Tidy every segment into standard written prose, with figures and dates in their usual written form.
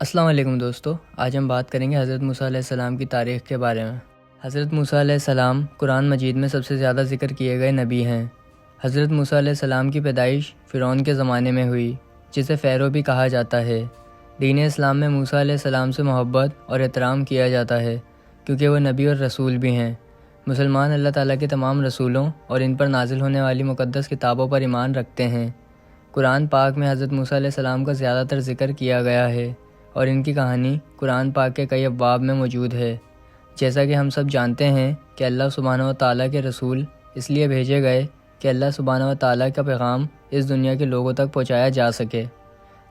السلام علیکم دوستو، آج ہم بات کریں گے حضرت موسیٰ علیہ السلام کی تاریخ کے بارے میں۔ حضرت موسیٰ علیہ السلام قرآن مجید میں سب سے زیادہ ذکر کیے گئے نبی ہیں۔ حضرت موسیٰ علیہ السلام کی پیدائش فرعون کے زمانے میں ہوئی، جسے فیرو بھی کہا جاتا ہے۔ دین اسلام میں موسیٰ علیہ السلام سے محبت اور احترام کیا جاتا ہے، کیونکہ وہ نبی اور رسول بھی ہیں۔ مسلمان اللہ تعالیٰ کے تمام رسولوں اور ان پر نازل ہونے والی مقدس کتابوں پر ایمان رکھتے ہیں۔ قرآن پاک میں حضرت موسیٰ علیہ السلام کا زیادہ تر ذکر کیا گیا ہے، اور ان کی کہانی قرآن پاک کے کئی ابواب میں موجود ہے۔ جیسا کہ ہم سب جانتے ہیں کہ اللہ سبحانہ و تعالیٰ کے رسول اس لیے بھیجے گئے کہ اللہ سبحانہ و تعالیٰ کا پیغام اس دنیا کے لوگوں تک پہنچایا جا سکے۔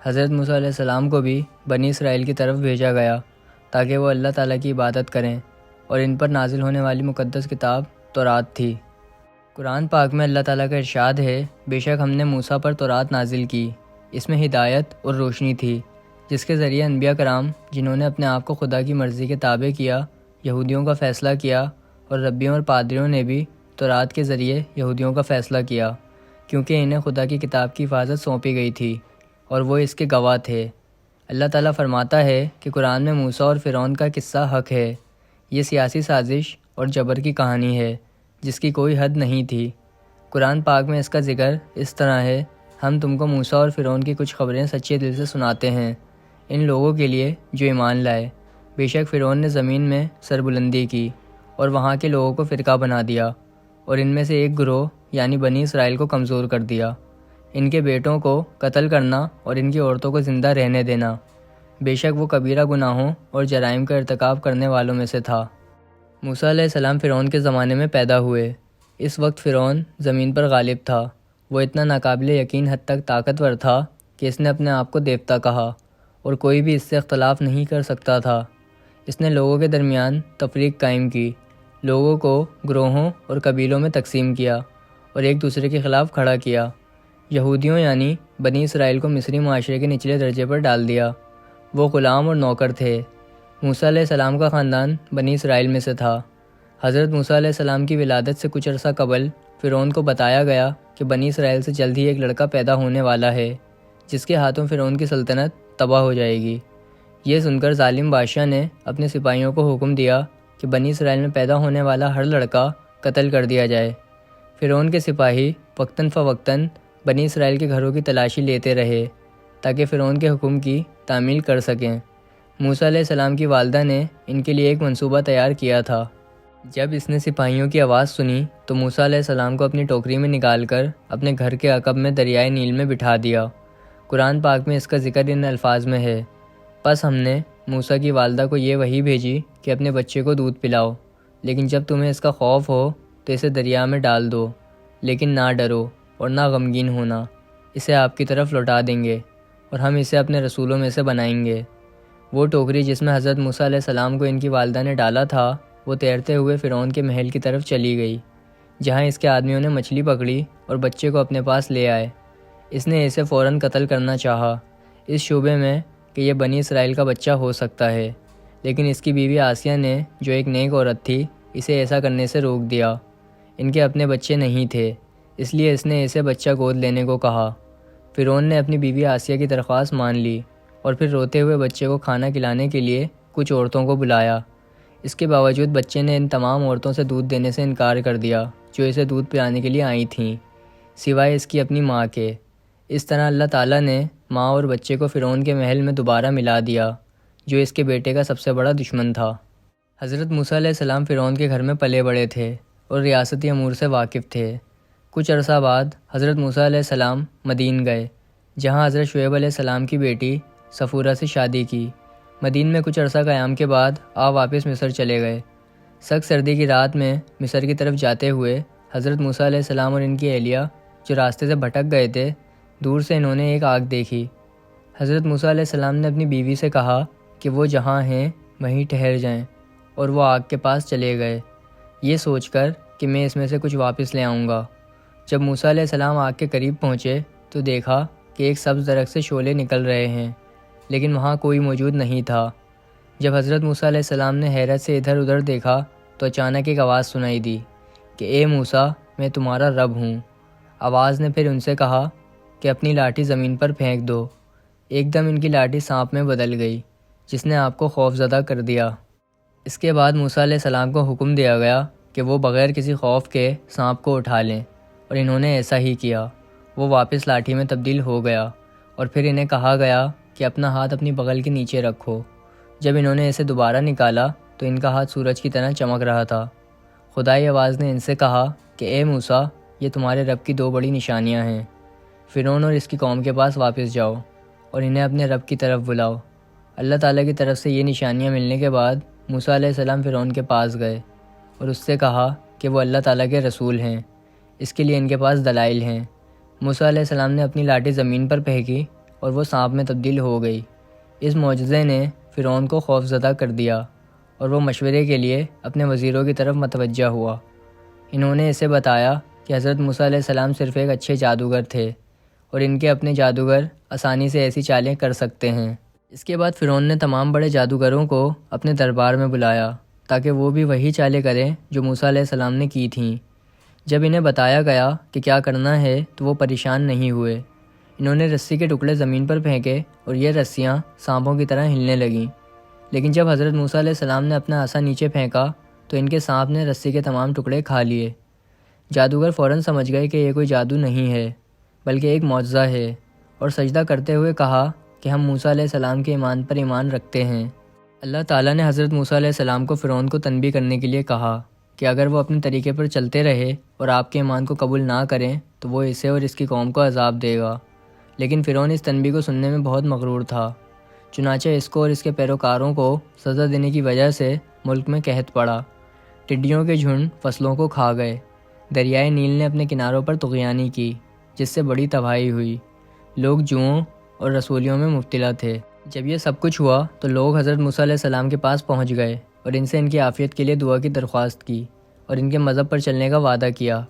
حضرت موسیٰ علیہ السلام کو بھی بنی اسرائیل کی طرف بھیجا گیا تاکہ وہ اللہ تعالیٰ کی عبادت کریں، اور ان پر نازل ہونے والی مقدس کتاب تورات تھی۔ قرآن پاک میں اللہ تعالیٰ کا ارشاد ہے، بے شک ہم نے موسیٰ پر تورات نازل کی، اس میں ہدایت اور روشنی تھی، جس کے ذریعے انبیاء کرام جنہوں نے اپنے آپ کو خدا کی مرضی کے تابع کیا، یہودیوں کا فیصلہ کیا، اور ربیوں اور پادریوں نے بھی تورات کے ذریعے یہودیوں کا فیصلہ کیا، کیونکہ انہیں خدا کی کتاب کی حفاظت سونپی گئی تھی اور وہ اس کے گواہ تھے۔ اللہ تعالیٰ فرماتا ہے کہ قرآن میں موسیٰ اور فرعون کا قصہ حق ہے، یہ سیاسی سازش اور جبر کی کہانی ہے جس کی کوئی حد نہیں تھی۔ قرآن پاک میں اس کا ذکر اس طرح ہے، ہم تم کو موسیٰ اور فرعون کی کچھ خبریں سچے دل سے سناتے ہیں، ان لوگوں کے لیے جو ایمان لائے۔ بے شک فرعون نے زمین میں سربلندی کی اور وہاں کے لوگوں کو فرقہ بنا دیا، اور ان میں سے ایک گروہ یعنی بنی اسرائیل کو کمزور کر دیا، ان کے بیٹوں کو قتل کرنا اور ان کی عورتوں کو زندہ رہنے دینا۔ بے شک وہ کبیرہ گناہوں اور جرائم کا ارتکاب کرنے والوں میں سے تھا۔ موسیٰ علیہ السلام فرعون کے زمانے میں پیدا ہوئے۔ اس وقت فرعون زمین پر غالب تھا۔ وہ اتنا ناقابل یقین حد تک طاقتور تھا کہ اس نے اپنے آپ کو دیوتا کہا، اور کوئی بھی اس سے اختلاف نہیں کر سکتا تھا۔ اس نے لوگوں کے درمیان تفریق قائم کی، لوگوں کو گروہوں اور قبیلوں میں تقسیم کیا اور ایک دوسرے کے خلاف کھڑا کیا۔ یہودیوں یعنی بنی اسرائیل کو مصری معاشرے کے نچلے درجے پر ڈال دیا۔ وہ غلام اور نوکر تھے۔ موسیٰ علیہ السلام کا خاندان بنی اسرائیل میں سے تھا۔ حضرت موسیٰ علیہ السلام کی ولادت سے کچھ عرصہ قبل فرعون کو بتایا گیا کہ بنی اسرائیل سے جلد ہی ایک لڑکا پیدا ہونے والا ہے، جس کے ہاتھوں فرعون کی سلطنت تباہ ہو جائے گی۔ یہ سن کر ظالم بادشاہ نے اپنے سپاہیوں کو حکم دیا کہ بنی اسرائیل میں پیدا ہونے والا ہر لڑکا قتل کر دیا جائے۔ فرعون کے سپاہی وقتاً فوقتاً بنی اسرائیل کے گھروں کی تلاشی لیتے رہے تاکہ فرعون کے حکم کی تعمیل کر سکیں۔ موسیٰ علیہ السلام کی والدہ نے ان کے لیے ایک منصوبہ تیار کیا تھا۔ جب اس نے سپاہیوں کی آواز سنی تو موسیٰ علیہ السلام کو اپنی ٹوکری میں نکال کر اپنے گھر کے عقب میں دریائے نیل میں بٹھا دیا۔ قرآن پاک میں اس کا ذکر ان الفاظ میں ہے، پس ہم نے موسیٰ کی والدہ کو یہ وحی بھیجی کہ اپنے بچے کو دودھ پلاؤ، لیکن جب تمہیں اس کا خوف ہو تو اسے دریا میں ڈال دو، لیکن نہ ڈرو اور نہ غمگین ہونا، اسے آپ کی طرف لوٹا دیں گے اور ہم اسے اپنے رسولوں میں سے بنائیں گے۔ وہ ٹوکری جس میں حضرت موسیٰ علیہ السلام کو ان کی والدہ نے ڈالا تھا، وہ تیرتے ہوئے فرعون کے محل کی طرف چلی گئی، جہاں اس کے آدمیوں نے مچھلی پکڑی اور بچے کو اپنے پاس لے آئے۔ اس نے اسے فوراً قتل کرنا چاہا، اس شبے میں کہ یہ بنی اسرائیل کا بچہ ہو سکتا ہے، لیکن اس کی بیوی آسیہ نے جو ایک نیک عورت تھی اسے ایسا کرنے سے روک دیا۔ ان کے اپنے بچے نہیں تھے، اس لیے اس نے اسے بچہ گود لینے کو کہا۔ فرعون نے اپنی بیوی آسیہ کی درخواست مان لی اور پھر روتے ہوئے بچے کو کھانا کھلانے کے لیے کچھ عورتوں کو بلایا۔ اس کے باوجود بچے نے ان تمام عورتوں سے دودھ دینے سے انکار کر دیا جو اسے دودھ پلانے کے لیے آئی تھیں، سوائے اس کی اپنی ماں کے۔ اس طرح اللہ تعالیٰ نے ماں اور بچے کو فرعون کے محل میں دوبارہ ملا دیا، جو اس کے بیٹے کا سب سے بڑا دشمن تھا۔ حضرت موسیٰ علیہ السلام فرعون کے گھر میں پلے بڑے تھے اور ریاستی امور سے واقف تھے۔ کچھ عرصہ بعد حضرت موسیٰ علیہ السلام مدین گئے، جہاں حضرت شعیب علیہ السلام کی بیٹی صفورہ سے شادی کی۔ مدین میں کچھ عرصہ قیام کے بعد آپ واپس مصر چلے گئے۔ سخت سردی کی رات میں مصر کی طرف جاتے ہوئے حضرت موسیٰ علیہ السلام اور ان کی اہلیہ جو راستے سے بھٹک گئے تھے، دور سے انہوں نے ایک آگ دیکھی۔ حضرت موسیٰ علیہ السلام نے اپنی بیوی سے کہا کہ وہ جہاں ہیں وہیں ٹھہر جائیں، اور وہ آگ کے پاس چلے گئے، یہ سوچ کر کہ میں اس میں سے کچھ واپس لے آؤں گا۔ جب موسیٰ علیہ السلام آگ کے قریب پہنچے تو دیکھا کہ ایک سبز درخت سے شعلے نکل رہے ہیں، لیکن وہاں کوئی موجود نہیں تھا۔ جب حضرت موسیٰ علیہ السلام نے حیرت سے ادھر ادھر دیکھا تو اچانک ایک آواز سنائی دی کہ اے موسیٰ، میں تمہارا رب ہوں۔ آواز نے پھر ان سے کہا کہ اپنی لاٹھی زمین پر پھینک دو۔ ایک دم ان کی لاٹھی سانپ میں بدل گئی جس نے آپ کو خوف زدہ کر دیا۔ اس کے بعد موسیٰ علیہ السلام کو حکم دیا گیا کہ وہ بغیر کسی خوف کے سانپ کو اٹھا لیں، اور انہوں نے ایسا ہی کیا۔ وہ واپس لاٹھی میں تبدیل ہو گیا، اور پھر انہیں کہا گیا کہ اپنا ہاتھ اپنی بغل کے نیچے رکھو۔ جب انہوں نے اسے دوبارہ نکالا تو ان کا ہاتھ سورج کی طرح چمک رہا تھا۔ خدائی آواز نے ان سے کہا کہ اے موسیٰ، یہ تمہارے رب کی 2 بڑی نشانیاں ہیں۔ فرعون اور اس کی قوم کے پاس واپس جاؤ اور انہیں اپنے رب کی طرف بلاؤ۔ اللہ تعالیٰ کی طرف سے یہ نشانیاں ملنے کے بعد موسیٰ علیہ السلام فرعون کے پاس گئے اور اس سے کہا کہ وہ اللہ تعالیٰ کے رسول ہیں، اس کے لیے ان کے پاس دلائل ہیں۔ موسیٰ علیہ السلام نے اپنی لاٹھی زمین پر پھینکی اور وہ سانپ میں تبدیل ہو گئی۔ اس معجزے نے فرعون کو خوف زدہ کر دیا اور وہ مشورے کے لیے اپنے وزیروں کی طرف متوجہ ہوا۔ انہوں نے اسے بتایا کہ حضرت موسیٰ علیہ السلام صرف ایک اچھے جادوگر تھے اور ان کے اپنے جادوگر آسانی سے ایسی چالیں کر سکتے ہیں۔ اس کے بعد فرعون نے تمام بڑے جادوگروں کو اپنے دربار میں بلایا تاکہ وہ بھی وہی چالیں کریں جو موسیٰ علیہ السلام نے کی تھیں۔ جب انہیں بتایا گیا کہ کیا کرنا ہے تو وہ پریشان نہیں ہوئے۔ انہوں نے رسی کے ٹکڑے زمین پر پھینکے اور یہ رسیاں سانپوں کی طرح ہلنے لگیں۔ لیکن جب حضرت موسیٰ علیہ السلام نے اپنا عصا نیچے پھینکا تو ان کے سانپ نے رسی کے تمام ٹکڑے کھا لیے۔ جادوگر فوراً سمجھ گئے کہ یہ کوئی جادو نہیں ہے بلکہ ایک معجزہ ہے، اور سجدہ کرتے ہوئے کہا کہ ہم موسیٰ علیہ السلام کے ایمان پر ایمان رکھتے ہیں۔ اللہ تعالیٰ نے حضرت موسیٰ علیہ السلام کو فرعون کو تنبیہ کرنے کے لیے کہا کہ اگر وہ اپنے طریقے پر چلتے رہے اور آپ کے ایمان کو قبول نہ کریں تو وہ اسے اور اس کی قوم کو عذاب دے گا۔ لیکن فرعون اس تنبیہ کو سننے میں بہت مغرور تھا، چنانچہ اس کو اور اس کے پیروکاروں کو سزا دینے کی وجہ سے ملک میں قحط پڑا۔ ٹڈیوں کے جھنڈ فصلوں کو کھا گئے۔ دریائے نیل نے اپنے کناروں پر طغیانی کی جس سے بڑی تباہی ہوئی۔ لوگ جوؤں اور رسولیوں میں مبتلا تھے۔ جب یہ سب کچھ ہوا تو لوگ حضرت موسیٰ علیہ السلام کے پاس پہنچ گئے اور ان سے ان کی عافیت کے لیے دعا کی درخواست کی اور ان کے مذہب پر چلنے کا وعدہ کیا۔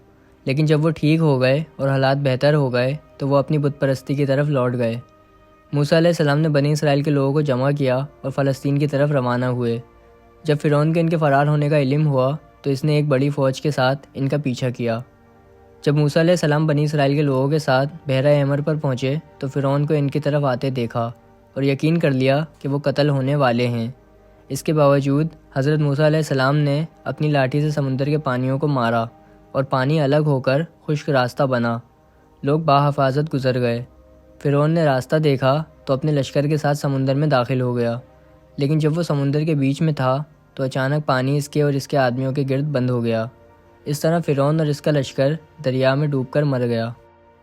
لیکن جب وہ ٹھیک ہو گئے اور حالات بہتر ہو گئے تو وہ اپنی بت پرستی کی طرف لوٹ گئے۔ موسیٰ علیہ السلام نے بنی اسرائیل کے لوگوں کو جمع کیا اور فلسطین کی طرف روانہ ہوئے۔ جب فرعون کے ان کے فرار ہونے کا علم ہوا تو اس نے ایک بڑی فوج کے ساتھ ان کا پیچھا کیا۔ جب موسیٰ علیہ السلام بنی اسرائیل کے لوگوں کے ساتھ بحیرہ احمر پر پہنچے تو فرعون کو ان کی طرف آتے دیکھا اور یقین کر لیا کہ وہ قتل ہونے والے ہیں۔ اس کے باوجود حضرت موسیٰ علیہ السلام نے اپنی لاٹھی سے سمندر کے پانیوں کو مارا اور پانی الگ ہو کر خشک راستہ بنا۔ لوگ بحفاظت گزر گئے۔ فرعون نے راستہ دیکھا تو اپنے لشکر کے ساتھ سمندر میں داخل ہو گیا، لیکن جب وہ سمندر کے بیچ میں تھا تو اچانک پانی اس کے اور اس کے آدمیوں کے گرد بند ہو گیا۔ اس طرح فرعون اور اس کا لشکر دریا میں ڈوب کر مر گیا۔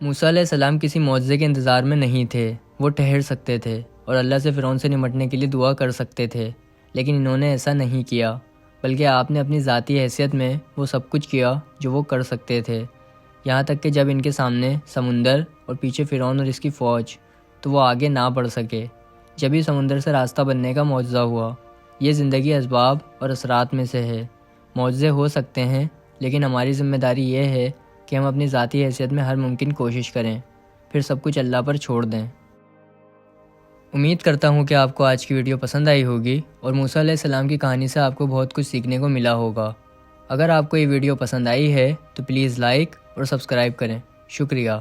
موسیٰ علیہ السلام کسی معجزے کے انتظار میں نہیں تھے، وہ ٹھہر سکتے تھے اور اللہ سے فرعون سے نمٹنے کے لیے دعا کر سکتے تھے، لیکن انہوں نے ایسا نہیں کیا، بلکہ آپ نے اپنی ذاتی حیثیت میں وہ سب کچھ کیا جو وہ کر سکتے تھے، یہاں تک کہ جب ان کے سامنے سمندر اور پیچھے فرعون اور اس کی فوج تو وہ آگے نہ بڑھ سکے۔ جب ہی سمندر سے راستہ بننے کا معجزہ ہوا۔ یہ زندگی اسباب اور اثرات میں سے ہے۔ معجزے ہو سکتے ہیں، لیکن ہماری ذمہ داری یہ ہے کہ ہم اپنی ذاتی حیثیت میں ہر ممکن کوشش کریں، پھر سب کچھ اللہ پر چھوڑ دیں۔ امید کرتا ہوں کہ آپ کو آج کی ویڈیو پسند آئی ہوگی اور موسیٰ علیہ السلام کی کہانی سے آپ کو بہت کچھ سیکھنے کو ملا ہوگا۔ اگر آپ کو یہ ویڈیو پسند آئی ہے تو پلیز لائک اور سبسکرائب کریں۔ شکریہ۔